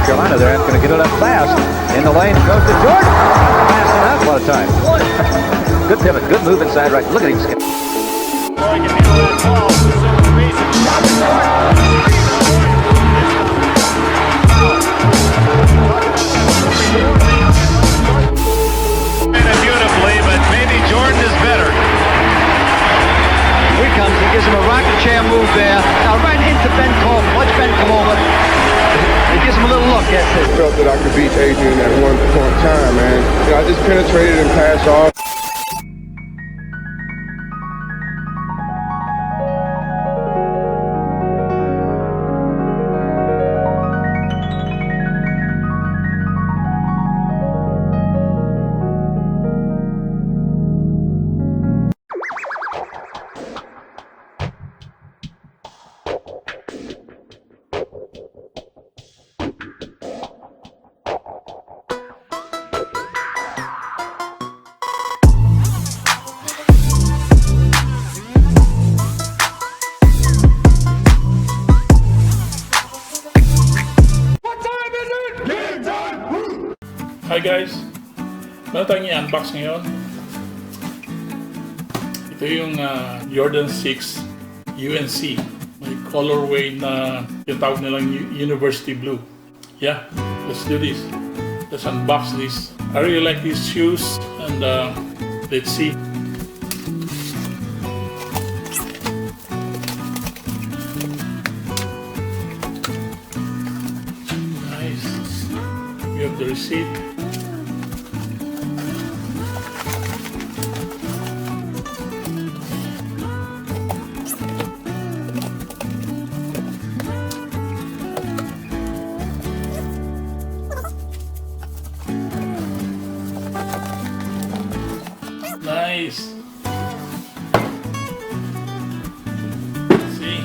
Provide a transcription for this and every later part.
Carolina there. It's going to get it up fast. In the lane goes to Jordan. Fast enough. What a time. Good pivot. Good move inside right. Look at him skip. Beautifully, but maybe Jordan is better. Here he comes, he gives him a rocking chair move there. Now right into Ben Coleman. Watch Ben come over. He gives him a little look. That's it. I felt that I could beat Adrian at one point in time, man. You know, I just penetrated and passed off. Hi guys! Meron tayong i-unbox ngayon. Ito yung Jordan 6 UNC. May colorway na yung tawag nilang University Blue. Yeah, let's do this. Let's unbox this. I really like these shoes and let's see. Nice. We have the receipt. Nice. See?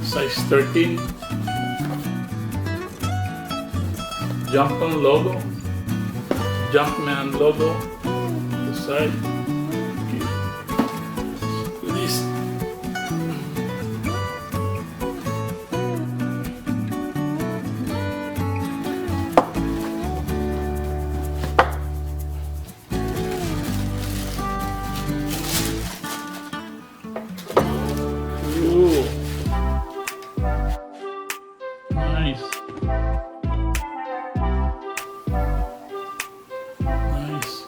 Size 13. Jumpman logo. Jumpman logo. The side. Okay. This. Ooh. Nice. Nice.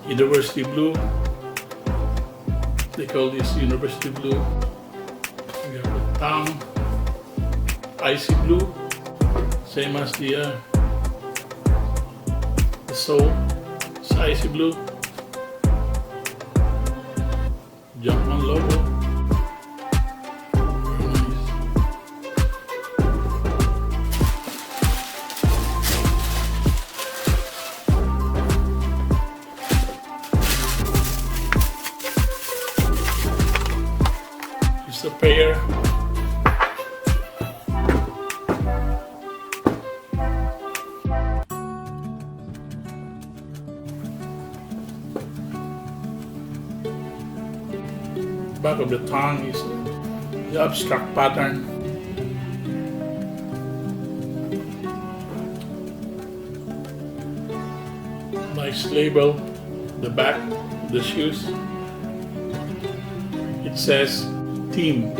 University Blue. They call this University Blue. We have the tongue, icy blue, same as the sole. It's icy blue. Jumpman logo. Very nice. It's a pair. Back of the tongue is the abstract pattern. Nice label. The back of the shoes. It says Team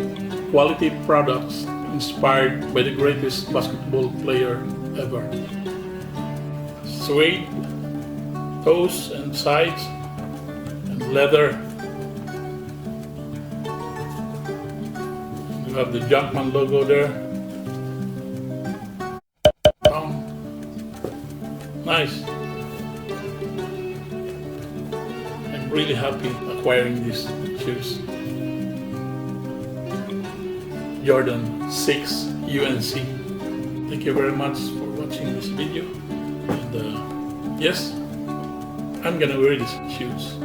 Quality Products inspired by the greatest basketball player ever. Suede, toes and sides, and leather. You have the Jumpman logo there. Nice. I'm really happy acquiring these shoes. Jordan 6 UNC. Thank you very much for watching this video. And yes, I'm gonna wear these shoes.